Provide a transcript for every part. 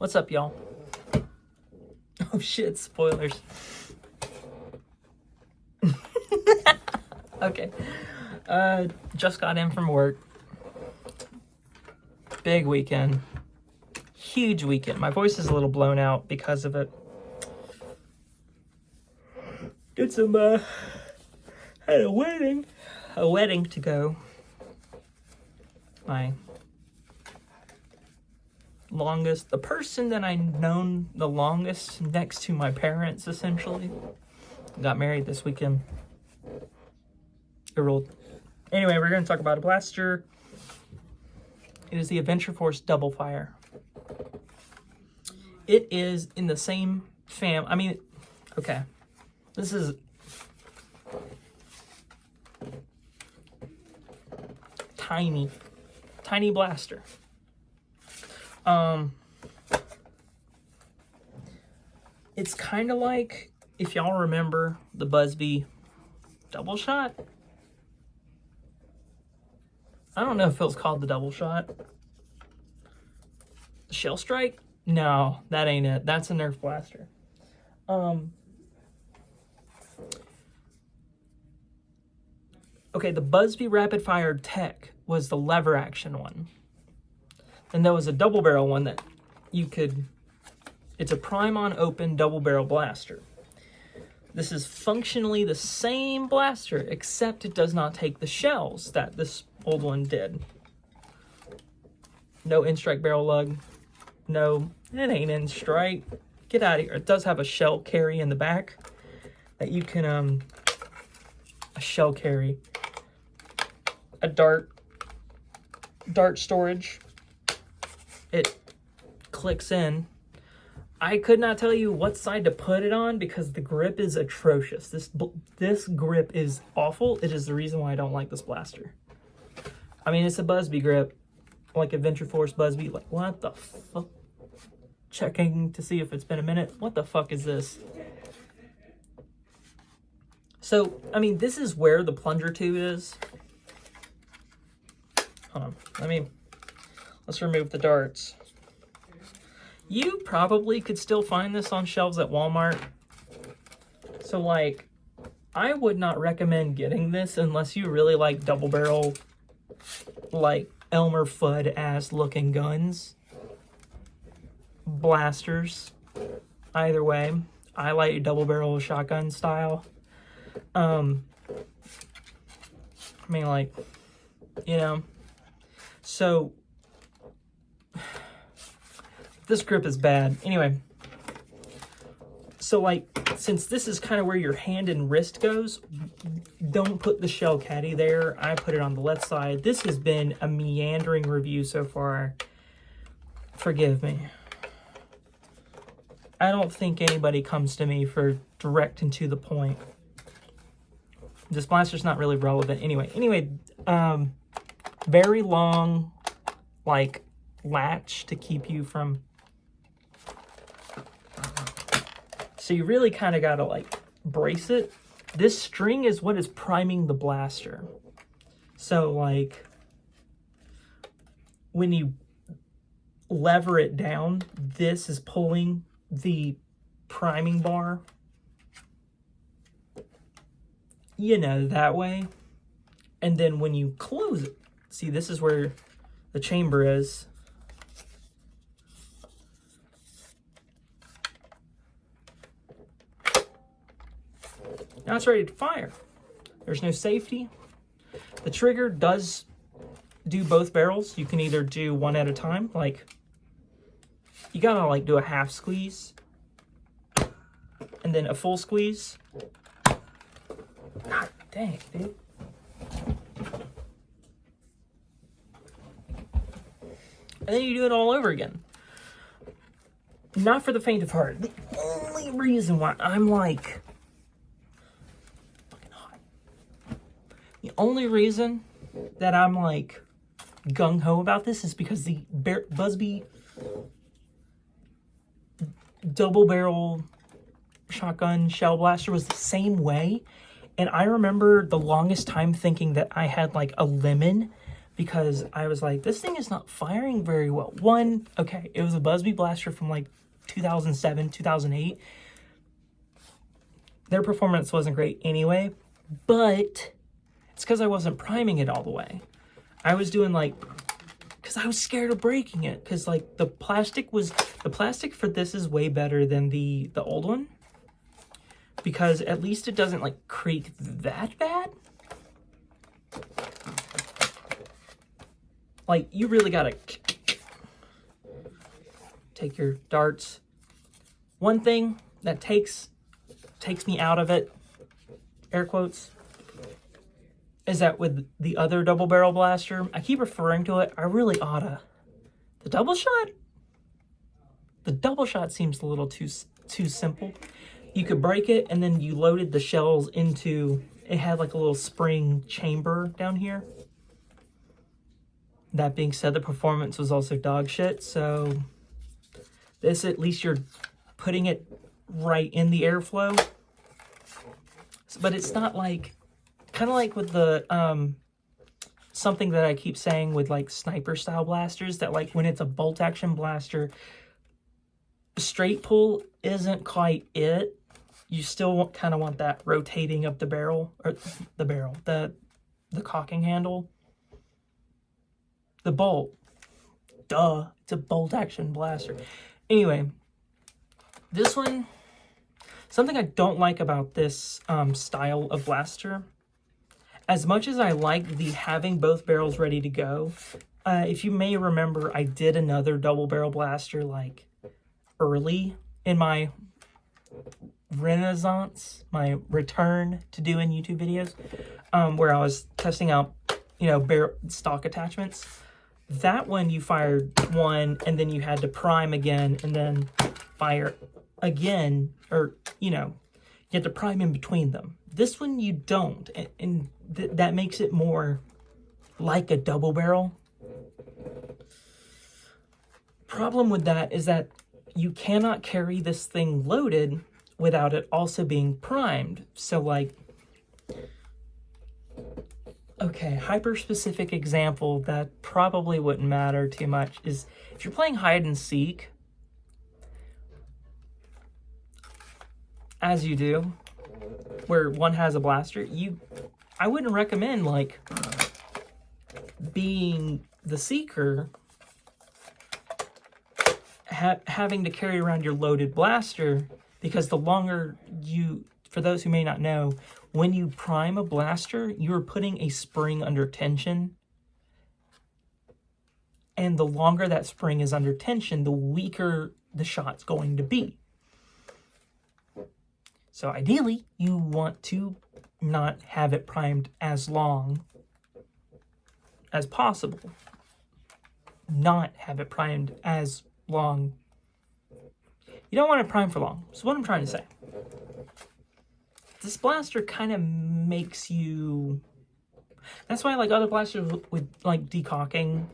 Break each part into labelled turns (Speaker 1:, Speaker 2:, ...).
Speaker 1: What's up, y'all? Oh shit, spoilers. Okay. Just got in from work. Big weekend. Huge weekend. My voice is a little blown out because of it. Did some, had a wedding to go. My longest, the person that I've known the longest next to my parents, essentially, got married this weekend. It ruled. Anyway, we're going to talk about a blaster. It is the Adventure Force Double Fire. It is in the same okay. This is tiny blaster. It's kind of like, if y'all remember the Busby double shot. I don't know if it was called the double shot. Shell strike? No, that ain't it. That's a Nerf blaster. Okay, the Busby Rapid Fire Tech was the lever action one. And there was a double barrel one that you could, it's a prime on open double barrel blaster. This is functionally the same blaster, except it does not take the shells that this old one did. No in-strike barrel lug. No, it ain't in-strike. Get out of here. It does have a shell carry in the back that you can, a shell carry. A dart storage. It clicks in. I could not tell you what side to put it on because the grip is atrocious. This grip is awful. It is the reason why I don't like this blaster. I mean, it's a Busby grip, like Adventure Force Busby. Like, what the fuck? Checking to see if it's been a minute. What the fuck is this? So, I mean, this is where the plunger tube is. Hold on. Let's remove the darts. You probably could still find this on shelves at Walmart. So, like, I would not recommend getting this unless you really like double barrel, like Elmer Fudd-ass looking guns. Blasters. Either way. I like double barrel shotgun style. I mean, like, you know. So, this grip is bad. Anyway, so like, since this is kind of where your hand and wrist goes, don't put the shell caddy there. I put it on the left side. This has been a meandering review so far. Forgive me. I don't think anybody comes to me for direct and to the point. This blaster's not really relevant. Anyway, very long, like, latch to keep you from... So you really kind of got to, like, brace it. This string is what is priming the blaster. So, like, when you lever it down, this is pulling the priming bar. You know, that way. And then when you close it, see, this is where the chamber is. Now it's ready to fire. There's no safety. The trigger does do both barrels. You can either do one at a time, like, you gotta, like, do a half squeeze, and then a full squeeze. God dang, dude. And then you do it all over again. Not for the faint of heart. The only reason why I'm like fucking hot. The only reason that I'm like gung-ho about this is because the Busby double barrel shotgun shell blaster was the same way. And I remember the longest time thinking that I had like a lemon because I was like, this thing is not firing very well. One, okay, it was a Busby blaster from like 2007, 2008. Their performance wasn't great anyway, but it's because I wasn't priming it all the way. I was doing like, because I was scared of breaking it, because like the plastic for this is way better than the old one, because at least it doesn't like creak that bad. Like, you really gotta take your darts. One thing that takes me out of it, air quotes, is that with the other double barrel blaster, I keep referring to it, I really oughta. The double shot seems a little too simple. You could break it and then you loaded the shells into, it had like a little spring chamber down here. That being said, the performance was also dog shit, so this, at least you're putting it right in the airflow. But it's not like, kind of like with the, something that I keep saying with like sniper style blasters, that like when it's a bolt action blaster, straight pull isn't quite it. You still kind of want that rotating of the barrel, or the cocking handle. The bolt, duh, it's a bolt action blaster. Anyway, this one, something I don't like about this style of blaster, as much as I like the having both barrels ready to go, if you may remember, I did another double barrel blaster like early in my renaissance, my return to doing YouTube videos, where I was testing out, you know, barrel stock attachments. That one you fired one and then you had to prime again and then fire again, or, you know, you have to prime in between them. This one you don't, and that makes it more like a double barrel. Problem with that is that you cannot carry this thing loaded without it also being primed. So like, okay, hyper-specific example that probably wouldn't matter too much is if you're playing hide and seek, as you do, where one has a blaster, I wouldn't recommend like being the seeker, having to carry around your loaded blaster, because the longer you, for those who may not know, when you prime a blaster, you're putting a spring under tension. And the longer that spring is under tension, the weaker the shot's going to be. So ideally, you want to not have it primed as long as possible. Not have it primed as long. You don't want it primed for long. So what I'm trying to say, this blaster kind of makes you, that's why like other blasters with like decocking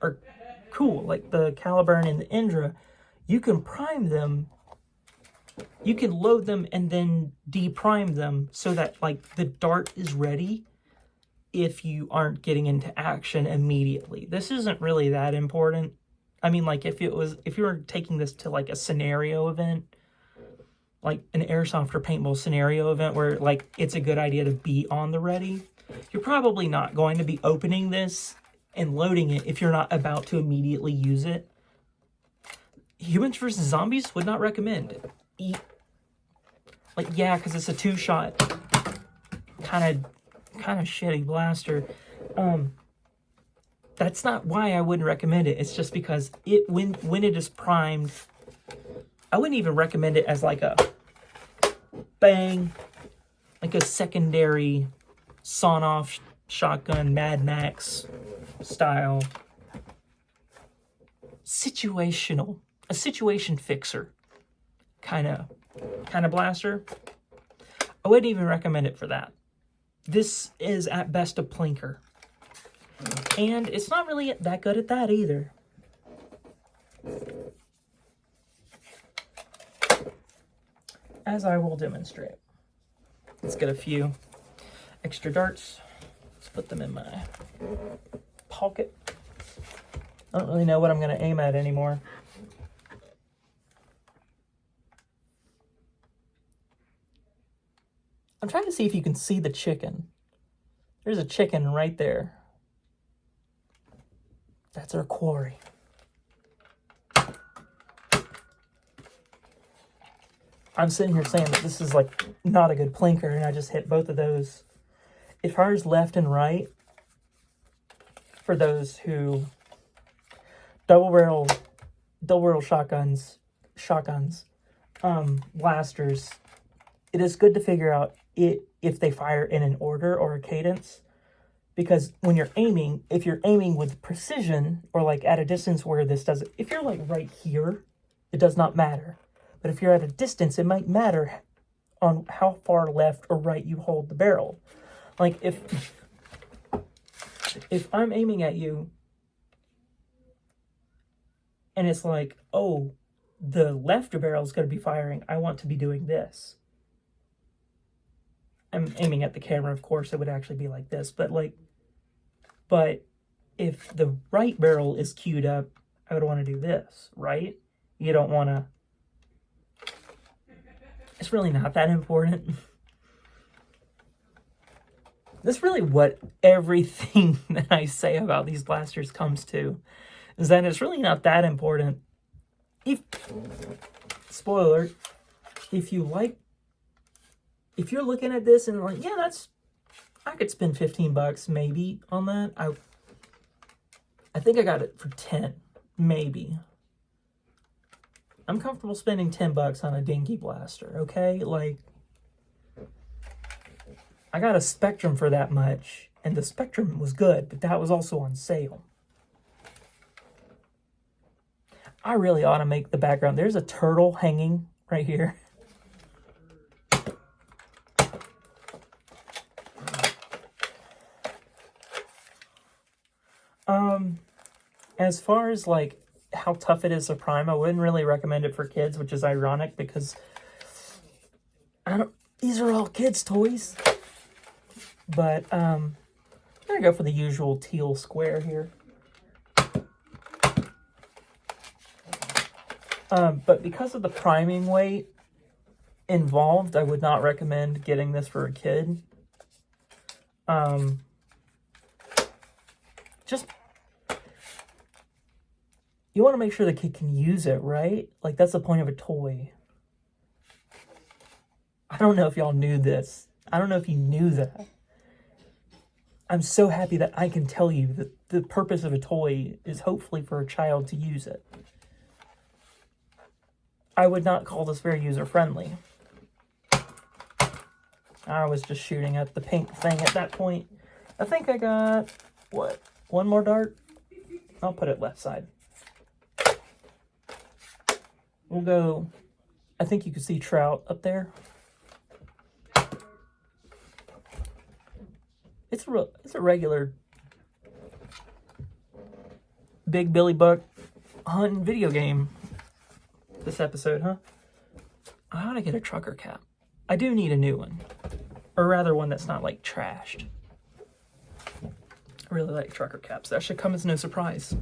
Speaker 1: are cool, like the Caliburn and the Indra. You can prime them, you can load them and then deprime them so that like the dart is ready if you aren't getting into action immediately. This isn't really that important. I mean, like if you were taking this to like a scenario event, like an airsoft or paintball scenario event where like it's a good idea to be on the ready, you're probably not going to be opening this and loading it if you're not about to immediately use it. Humans vs. Zombies would not recommend. Like, yeah, because it's a two-shot kind of shitty blaster. That's not why I wouldn't recommend it. It's just because when it is primed, I wouldn't even recommend it as like a bang, like a secondary sawn-off shotgun Mad Max style a situation fixer kind of blaster. I wouldn't even recommend it for that. This is at best a plinker. And it's not really that good at that either. As I will demonstrate. Let's get a few extra darts. Let's put them in my hawk it. I don't really know what I'm going to aim at anymore. I'm trying to see if you can see the chicken. There's a chicken right there. That's our quarry. I'm sitting here saying that this is like not a good plinker, and I just hit both of those. It fires left and right. For those who double barrel shotguns, blasters, it is good to figure out if they fire in an order or a cadence, because when you're aiming, if you're aiming with precision or like at a distance where this doesn't, if you're like right here, it does not matter. But if you're at a distance, it might matter on how far left or right you hold the barrel. Like if I'm aiming at you and it's like, oh, the left barrel is going to be firing, I want to be doing this. I'm aiming at the camera, of course, it would actually be like this. But if the right barrel is queued up, I would want to do this, right? You don't want to... It's really not that important. That's really what everything that I say about these blasters comes to, is that it's really not that important. Spoiler, if you're looking at this and like, yeah, I could spend $15 maybe on that. I think I got it for 10, maybe. I'm comfortable spending $10 on a dinky blaster, okay? Like, I got a Spectrum for that much, and the Spectrum was good, but that was also on sale. I really ought to make the background. There's a turtle hanging right here. As far as like how tough it is to prime, I wouldn't really recommend it for kids, which is ironic because these are all kids' toys. But I'm gonna go for the usual teal square here. But because of the priming weight involved, I would not recommend getting this for a kid. Just, you want to make sure the kid can use it, right? Like, that's the point of a toy. I don't know if y'all knew this. I don't know if you knew that. I'm so happy that I can tell you that the purpose of a toy is hopefully for a child to use it. I would not call this very user-friendly. I was just shooting at the pink thing at that point. I think I got, what, one more dart? I'll put it left side. We'll go, I think you can see trout up there. It's a regular Big Billy Buck hunting video game this episode, huh? I ought to get a trucker cap. I do need a new one. Or rather one that's not like trashed. I really like trucker caps. That should come as no surprise,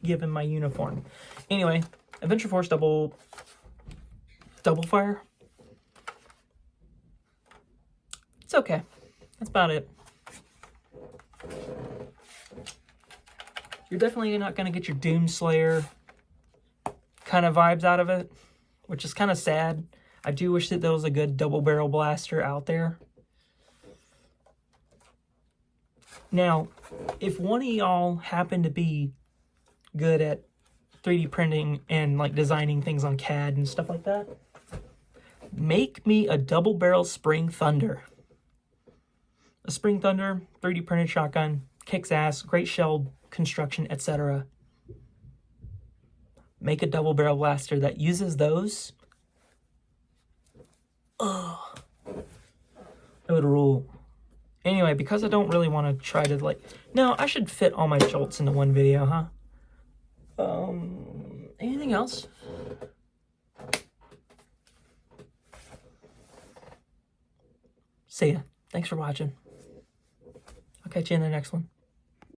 Speaker 1: given my uniform. Anyway, Adventure Force double fire. It's okay. That's about it. You're definitely not going to get your Doomslayer kind of vibes out of it, which is kind of sad. I do wish that there was a good double barrel blaster out there. Now, if one of y'all happen to be good at 3D printing and like designing things on CAD and stuff like that, make me a double barrel Spring Thunder. A Spring Thunder 3D printed shotgun, kicks ass, great shell construction, etc. Make a double barrel blaster that uses those. Ugh. It would rule. Anyway, because I don't really want to try to like... No, I should fit all my jolts into one video, huh? Anything else? See ya. Thanks for watching. I'll catch you in the next one.